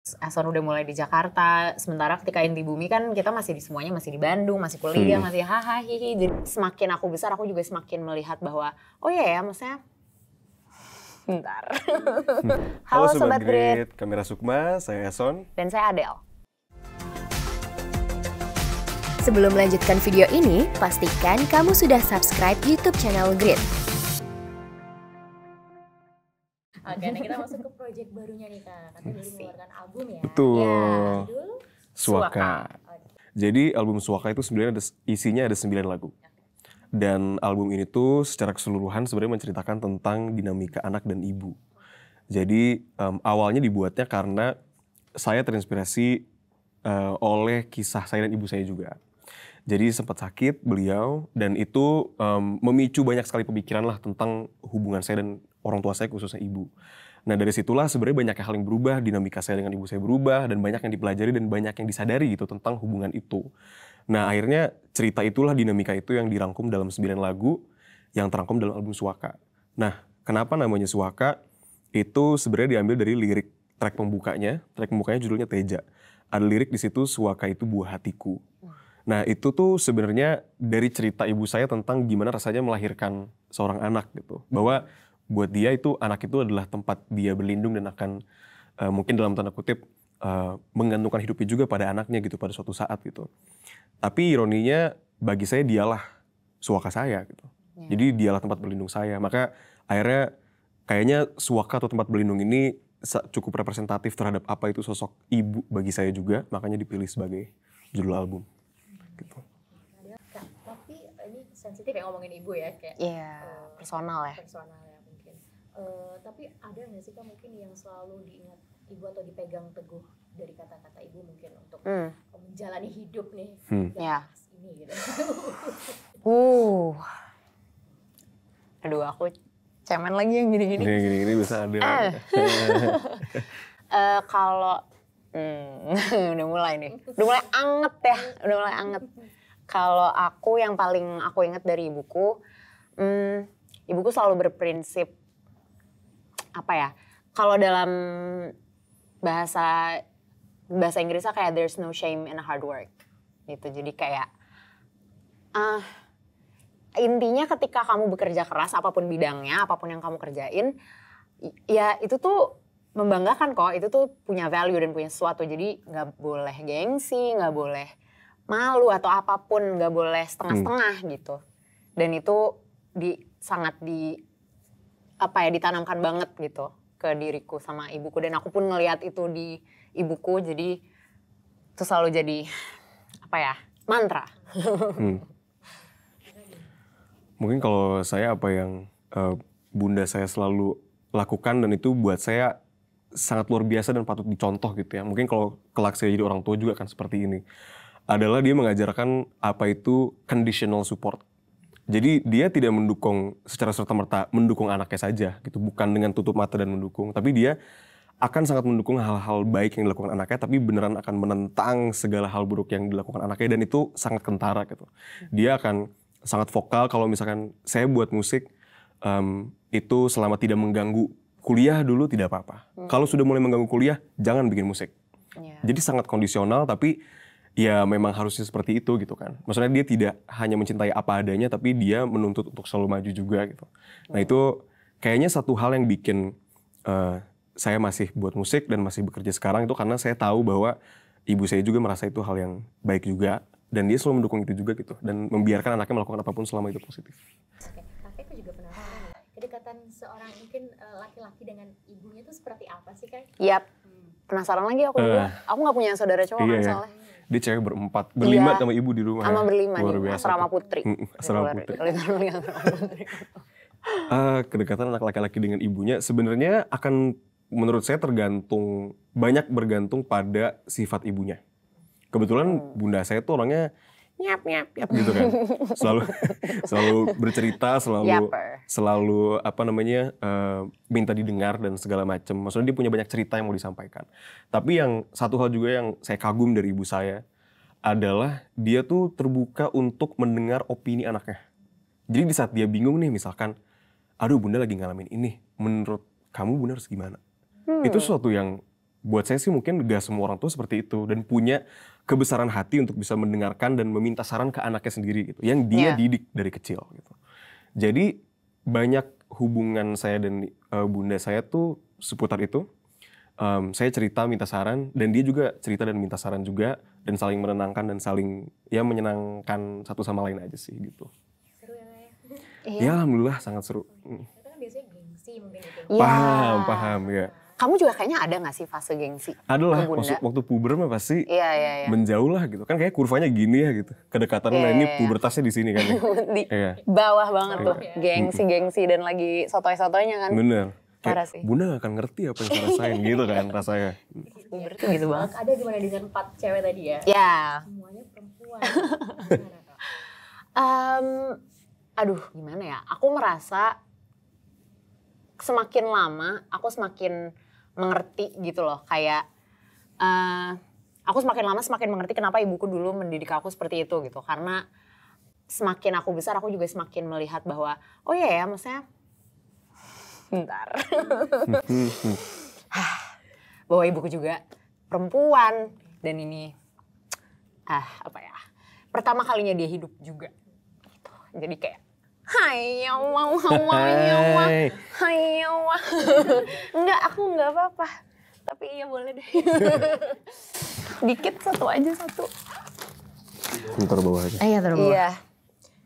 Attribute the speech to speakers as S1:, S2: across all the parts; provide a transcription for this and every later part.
S1: Eson udah mulai di Jakarta, sementara ketika Inti Bumi kan kita masih semuanya masih di Bandung, masih kuliah, masih hahaha hihi. Jadi semakin aku besar aku juga semakin melihat bahwa oh iya ya maksudnya bentar.
S2: Halo Sobat Grit, kami Sukma, saya Eson.
S1: Dan saya Adele.
S3: Sebelum melanjutkan video ini, pastikan kamu sudah subscribe YouTube channel Grit.
S4: Oke, nah kita masuk ke proyek barunya nih Kak. Katanya baru mengeluarkan album ya.
S2: Betul.
S4: Ya, judul
S2: Suaka. Jadi album Suaka itu sebenarnya isinya ada 9 lagu. Dan album ini tuh secara keseluruhan sebenarnya menceritakan tentang dinamika anak dan ibu. Jadi awalnya dibuatnya karena saya terinspirasi oleh kisah saya dan ibu saya juga. Jadi sempat sakit beliau dan itu memicu banyak sekali pemikiran lah tentang hubungan saya dan orang tua saya khususnya ibu. Nah dari situlah sebenarnya banyak hal yang berubah, dinamika saya dengan ibu saya berubah dan banyak yang dipelajari dan banyak yang disadari gitu tentang hubungan itu. Nah akhirnya cerita itulah, dinamika itu yang dirangkum dalam 9 lagu yang terangkum dalam album Suaka. Nah kenapa namanya Suaka? Itu sebenarnya diambil dari lirik track pembukanya judulnya Teja. Ada lirik di situ, Suaka itu buah hatiku. Nah itu tuh sebenarnya dari cerita ibu saya tentang gimana rasanya melahirkan seorang anak gitu. Bahwa buat dia itu anak itu adalah tempat dia berlindung dan akan mungkin dalam tanda kutip menggantungkan hidupnya juga pada anaknya gitu pada suatu saat gitu. Tapi ironinya bagi saya dialah Suaka saya gitu. Jadi dialah tempat berlindung saya. Maka akhirnya kayaknya Suaka atau tempat berlindung ini cukup representatif terhadap apa itu sosok ibu bagi saya juga. Makanya dipilih sebagai judul album. Gitu.
S4: Kak, tapi ini sensitif ya ngomongin ibu ya kayak.
S1: Iya, personal ya.
S4: Personal ya mungkin. Tapi ada nggak sih Kak mungkin yang selalu diingat ibu atau dipegang teguh dari kata-kata ibu mungkin untuk menjalani hidup nih
S1: Ya.
S4: ini gitu.
S1: Aduh aku cemen lagi yang gini-gini.
S2: Gini-gini bisa ada.
S1: Kalau udah mulai nih, udah mulai anget ya, Kalau aku yang paling aku ingat dari ibuku, ibuku selalu berprinsip apa ya? Kalau dalam bahasa Inggrisnya kayak there's no shame in hard work, gitu. Jadi kayak intinya ketika kamu bekerja keras, apapun bidangnya, apapun yang kamu kerjain, ya itu tuh membanggakan kok, itu tuh punya value dan punya sesuatu. Jadi nggak boleh gengsi, nggak boleh malu atau apapun, nggak boleh setengah-setengah gitu. Dan itu sangat ditanamkan banget gitu ke diriku sama ibuku. Dan aku pun ngelihat itu di ibuku, jadi itu selalu jadi mantra.
S2: Mungkin kalau saya apa yang bunda saya selalu lakukan dan itu buat saya sangat luar biasa dan patut dicontoh gitu ya. Mungkin kalau kelak saya jadi orang tua juga akan seperti ini. Adalah dia mengajarkan apa itu conditional support. Jadi dia tidak mendukung secara serta-merta mendukung anaknya saja gitu. Bukan dengan tutup mata dan mendukung. Tapi dia akan sangat mendukung hal-hal baik yang dilakukan anaknya. Tapi beneran akan menentang segala hal buruk yang dilakukan anaknya. Dan itu sangat kentara gitu. Dia akan sangat vokal kalau misalkan saya buat musik itu selama tidak mengganggu kuliah dulu tidak apa-apa. Kalau sudah mulai mengganggu kuliah, jangan bikin musik. Jadi sangat kondisional, tapi ya memang harusnya seperti itu gitu kan. Maksudnya dia tidak hanya mencintai apa adanya, tapi dia menuntut untuk selalu maju juga gitu. Nah itu kayaknya satu hal yang bikin saya masih buat musik dan masih bekerja sekarang itu karena saya tahu bahwa ibu saya juga merasa itu hal yang baik juga. Dan dia selalu mendukung itu juga gitu. Dan membiarkan anaknya melakukan apapun selama itu positif.
S4: Oke, tapi aku juga penasaran ya. Kedekatan seorang mungkin laki-laki dengan ibunya itu seperti apa sih Kak?
S1: Yap, penasaran lagi aku juga. Aku gak punya saudara cowok kan soalnya.
S2: Dia cewek berlima sama ibu di rumah.
S1: Sama berlima nih,
S2: asrama
S1: putri.
S2: Asrama putri. Kedekatan anak laki-laki dengan ibunya sebenarnya akan menurut saya banyak bergantung pada sifat ibunya. Kebetulan bunda saya tuh orangnya nyap gitu kan. Selalu bercerita, selalu minta didengar dan segala macam. Maksudnya dia punya banyak cerita yang mau disampaikan. Tapi yang satu hal juga yang saya kagum dari ibu saya adalah dia tuh terbuka untuk mendengar opini anaknya. Jadi di saat dia bingung nih misalkan, aduh bunda lagi ngalamin ini, menurut kamu bunda harus gimana? Itu sesuatu yang buat saya sih mungkin gak semua orang tua seperti itu dan punya kebesaran hati untuk bisa mendengarkan dan meminta saran ke anaknya sendiri gitu, yang dia didik dari kecil gitu. Jadi banyak hubungan saya dan bunda saya tuh seputar itu. Saya cerita minta saran dan dia juga cerita dan minta saran juga dan saling menenangkan dan saling ya menyenangkan satu sama lain aja sih gitu.
S4: Seru ya Kak ya?
S2: Ya alhamdulillah sangat seru.
S4: Itu kan biasanya gengsi mungkin itu.
S2: Paham ya.
S1: Kamu juga kayaknya ada gak sih fase gengsi?
S2: Adalah
S1: ke bunda?
S2: waktu puber mah pasti
S1: Iya.
S2: menjauh lah gitu. Kan kayak kurvanya gini ya gitu. Kedekatan nah ini pubertasnya di sini kan.
S1: Di
S2: Iya.
S1: bawah banget tuh, gengsi dan lagi sotoy-sotoynya kan.
S2: Bener.
S1: Parah
S2: Kayak,
S1: sih.
S2: bunda gak akan ngerti apa yang saya rasain gitu kan rasanya.
S1: Berarti gitu banget.
S4: Ada gimana dengan 4 cewek tadi ya?
S1: Ya,
S4: Semuanya perempuan. Gimana Kak?
S1: aduh gimana ya, aku merasa semakin lama aku semakin mengerti gitu loh. Kayak aku semakin lama semakin mengerti kenapa ibuku dulu mendidik aku seperti itu gitu. Karena semakin aku besar aku juga semakin melihat bahwa oh iya ya maksudnya bentar. Bahwa ibuku juga perempuan dan ini apa ya, pertama kalinya dia hidup juga gitu. Jadi kayak hai enggak, aku enggak apa-apa tapi iya boleh deh. Dikit satu aja.
S2: Bentar bawah aja.
S3: Iya terus.
S1: Iya,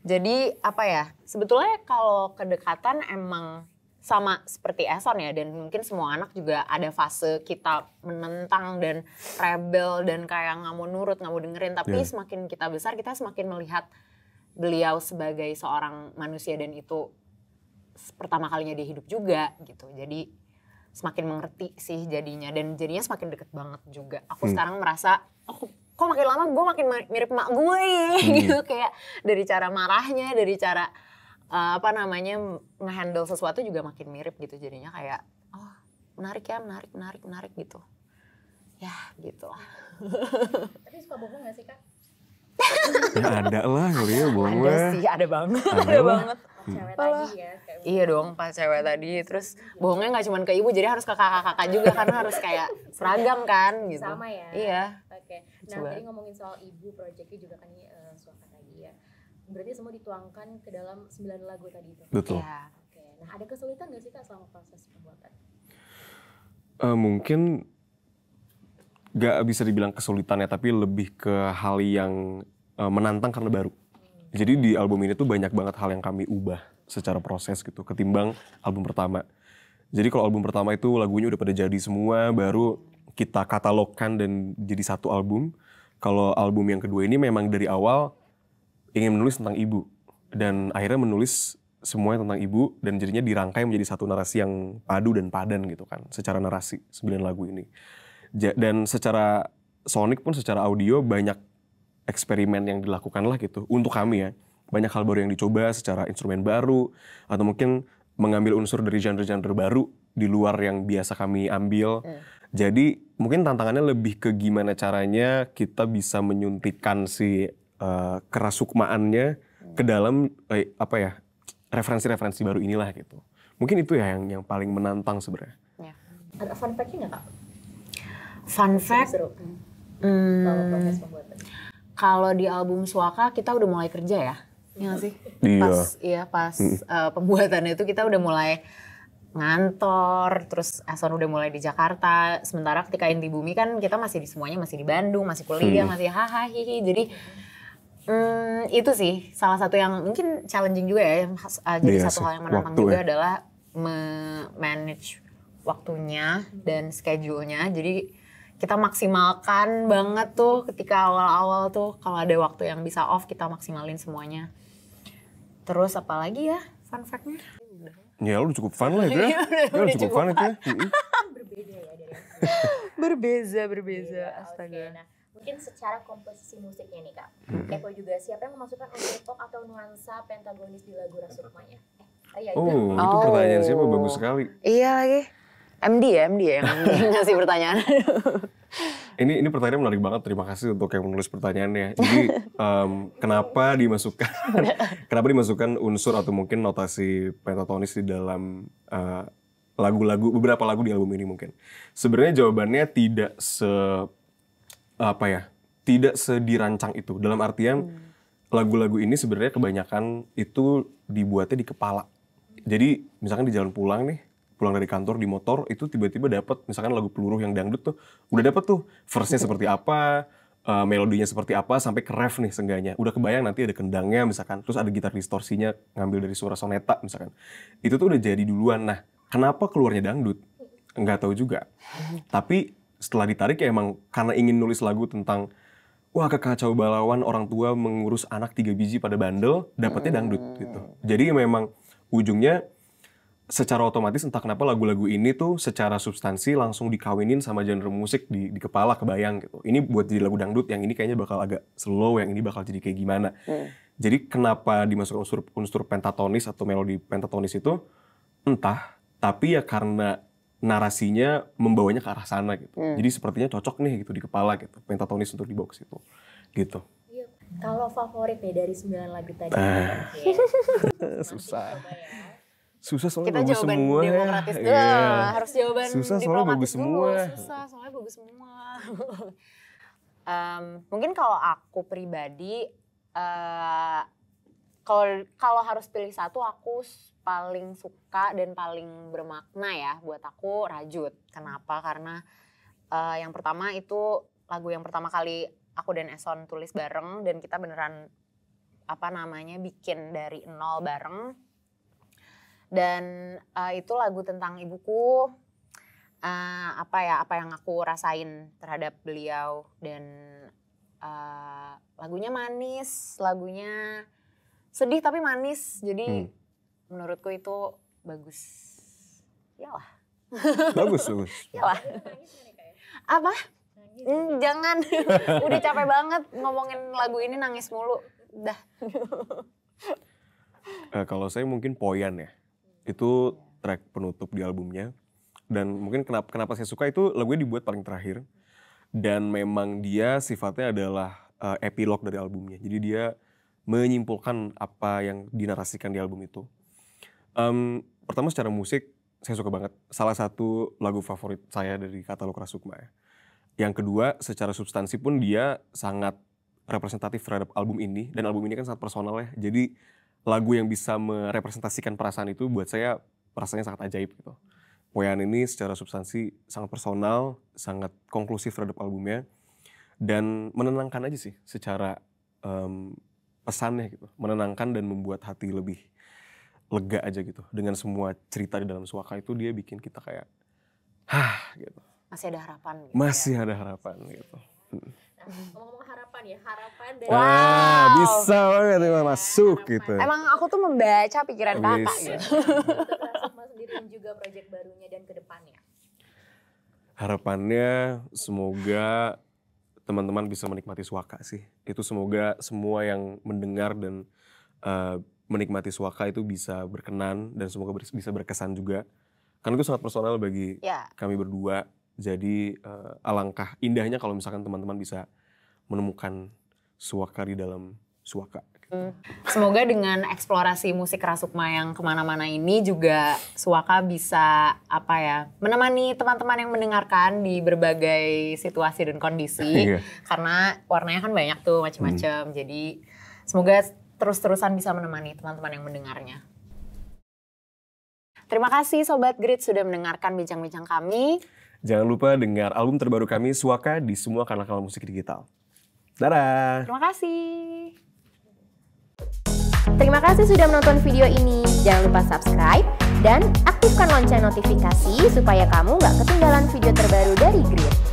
S1: jadi apa ya, sebetulnya kalau kedekatan emang sama seperti Eson ya, dan mungkin semua anak juga ada fase kita menentang dan rebel dan kayak nggak mau nurut, nggak mau dengerin. Tapi semakin kita besar, kita semakin melihat beliau sebagai seorang manusia dan itu pertama kalinya dia hidup juga gitu. Jadi semakin mengerti sih jadinya dan jadinya semakin deket banget juga. Aku sekarang merasa, oh kok makin lama gue makin mirip mak gue ya gitu. Kayak dari cara marahnya, dari cara nge-handle sesuatu juga makin mirip gitu. Jadinya kayak, oh menarik ya, menarik gitu. Ya gitu lah.
S4: Tapi suka bohong gak sih Kak?
S2: Ya ada lah kali ya bohong
S1: Ada
S2: lah.
S1: sih, ada banget.
S2: Ada
S1: Ada
S2: lah.
S1: banget.
S4: Cewek tadi ya. Kayak
S1: Iya dong, pas cewek tadi. Terus bohongnya gak cuma ke ibu, jadi harus ke kakak-kakak juga. Karena harus kayak seragam kan gitu.
S4: sama ya.
S1: Iya.
S4: Oke. Nah
S1: Coba.
S4: tadi ngomongin soal ibu, proyeknya juga kan suaka tadi ya. Berarti semua dituangkan ke dalam 9 lagu tadi itu.
S2: Betul.
S1: Iya.
S4: Oke. Nah ada kesulitan gak sih Kak selama proses pembuatan?
S2: Mungkin gak bisa dibilang kesulitan ya, tapi lebih ke hal yang menantang karena baru. Jadi di album ini tuh banyak banget hal yang kami ubah secara proses gitu ketimbang album pertama. Jadi kalau album pertama itu lagunya udah pada jadi semua, baru kita katalogkan dan jadi satu album. Kalau album yang kedua ini memang dari awal ingin menulis tentang ibu dan akhirnya menulis semuanya tentang ibu dan jadinya dirangkai menjadi satu narasi yang padu dan padan gitu kan secara narasi 9 lagu ini. Dan secara sonik pun secara audio banyak eksperimen yang dilakukan lah gitu untuk kami ya. Banyak hal baru yang dicoba secara instrumen baru atau mungkin mengambil unsur dari genre-genre baru di luar yang biasa kami ambil. Jadi mungkin tantangannya lebih ke gimana caranya kita bisa menyuntikkan si kerasukmaannya ke dalam referensi-referensi baru inilah gitu. Mungkin itu ya yang paling menantang sebenarnya.
S1: Ya.
S4: Ada fun fact-nya nggak Kak?
S1: Fun fact,
S4: Seru. Kalau proses pembuatan.
S1: kalau di album Suaka kita udah mulai kerja ya. Iya gak sih?
S2: Iya.
S1: Pas pembuatannya itu kita udah mulai ngantor, terus Eson udah mulai di Jakarta. Sementara ketika Inti Bumi kan kita semuanya masih di Bandung, masih kuliah, masih hahaha. Jadi itu sih salah satu yang mungkin challenging juga ya. Jadi
S2: Iya
S1: satu
S2: sih,
S1: hal yang menantang
S2: waktu
S1: juga
S2: ya.
S1: adalah manage waktunya dan schedule-nya. Jadi kita maksimalkan banget tuh ketika awal-awal tuh kalau ada waktu yang bisa off kita maksimalin semuanya. Terus apalagi ya fun fact-nya?
S2: Ya lu cukup fun lah itu ya.
S1: Udah
S2: Lu cukup fun itu ya.
S4: Berbeda ya dari yang
S1: Berbeza.
S4: Oke, nah mungkin secara komposisi musiknya nih Kak. Eko juga siapa yang memasukkan unsur pop atau nuansa pentagonis di lagu Rasukmanya? Iya itu.
S2: Itu pertanyaan siapa bagus sekali.
S1: Iya lagi. MD ya yang ngasih pertanyaan.
S2: Ini pertanyaan menarik banget. Terima kasih untuk yang menulis pertanyaannya. Jadi kenapa dimasukkan unsur atau mungkin notasi pentatonis di dalam beberapa lagu di album ini mungkin. Sebenarnya jawabannya tidak dirancang itu. Dalam artian lagu-lagu ini sebenarnya kebanyakan itu dibuatnya di kepala. Jadi misalkan di jalan pulang dari kantor di motor, itu tiba-tiba dapat misalkan lagu Peluruh yang dangdut tuh, udah dapat tuh verse-nya seperti apa, melodinya seperti apa, sampai ke ref nih seenggaknya. Udah kebayang nanti ada kendangnya misalkan, terus ada gitar distorsinya ngambil dari suara soneta misalkan. Itu tuh udah jadi duluan. Nah, kenapa keluarnya dangdut? Nggak tahu juga. Tapi setelah ditarik ya emang karena ingin nulis lagu tentang wah kekacau balauan orang tua mengurus anak 3 biji pada bandel, dapetnya dangdut gitu. Jadi memang ujungnya secara otomatis entah kenapa lagu-lagu ini tuh secara substansi langsung dikawinin sama genre musik di kepala kebayang gitu. Ini buat jadi lagu dangdut, yang ini kayaknya bakal agak slow, yang ini bakal jadi kayak gimana. Jadi kenapa dimasukkan unsur pentatonis atau melodi pentatonis itu entah, tapi ya karena narasinya membawanya ke arah sana gitu. Jadi sepertinya cocok nih gitu di kepala gitu, pentatonis untuk dibawa ke situ gitu.
S4: Kalau favorit nih dari 9 lagu tadi.
S2: Susah soalnya
S1: kita
S2: bagus
S1: jawaban
S2: semua.
S1: Demokratis doang, harus jawaban
S2: susah soalnya bagus semua.
S1: Susah soalnya bagus semua. Mungkin kalau aku pribadi, kalau harus pilih satu, aku paling suka dan paling bermakna ya buat aku Rajut. Kenapa? Karena yang pertama itu lagu yang pertama kali aku dan Eson tulis bareng, dan kita beneran bikin dari nol bareng. Dan itu lagu tentang ibuku, apa yang aku rasain terhadap beliau, dan lagunya manis, lagunya sedih tapi manis, jadi menurutku itu bagus. Yalah. Bagus. Yalah. Apa? Jangan, udah capek banget ngomongin lagu ini, nangis mulu, udah.
S2: Kalau saya mungkin Poyan ya. Itu track penutup di albumnya, dan mungkin kenapa saya suka itu lagunya dibuat paling terakhir, dan memang dia sifatnya adalah epilog dari albumnya, jadi dia menyimpulkan apa yang dinarasikan di album itu. Pertama secara musik saya suka banget, salah satu lagu favorit saya dari katalog Rasukma ya. Yang kedua secara substansi pun dia sangat representatif terhadap album ini, dan album ini kan sangat personal ya, jadi lagu yang bisa merepresentasikan perasaan itu buat saya rasanya sangat ajaib gitu. Poyan ini secara substansi sangat personal, sangat konklusif terhadap albumnya, dan menenangkan aja sih secara pesannya gitu. Menenangkan dan membuat hati lebih lega aja gitu. Dengan semua cerita di dalam Suaka itu dia bikin kita kayak gitu.
S1: Masih ada harapan gitu.
S2: Masih ada harapan gitu.
S4: Ngomong-ngomong harapan ya, harapan dari
S2: bisa banget masuk gitu.
S1: Emang aku tuh membaca pikiran kakak gitu.
S4: untuk Rasukma sendiri dan juga proyek barunya dan ke depannya.
S2: Harapannya semoga teman-teman bisa menikmati Suaka sih. Itu semoga semua yang mendengar dan menikmati Suaka itu bisa berkenan, dan semoga bisa berkesan juga. Karena itu sangat personal bagi kami berdua. Jadi alangkah indahnya kalau misalkan teman-teman bisa menemukan Suaka di dalam Suaka.
S1: Semoga dengan eksplorasi musik Rasukma yang kemana-mana ini juga Suaka bisa menemani teman-teman yang mendengarkan di berbagai situasi dan kondisi. Karena warnanya kan banyak tuh macam-macam. Jadi semoga terus-terusan bisa menemani teman-teman yang mendengarnya. Terima kasih Sobat Grit sudah mendengarkan bincang-bincang kami.
S2: Jangan lupa dengar album terbaru kami Suaka di semua kanal-kanal musik digital. Dadah!
S1: Terima kasih!
S3: Terima kasih sudah menonton video ini. Jangan lupa subscribe dan aktifkan lonceng notifikasi supaya kamu nggak ketinggalan video terbaru dari Grit.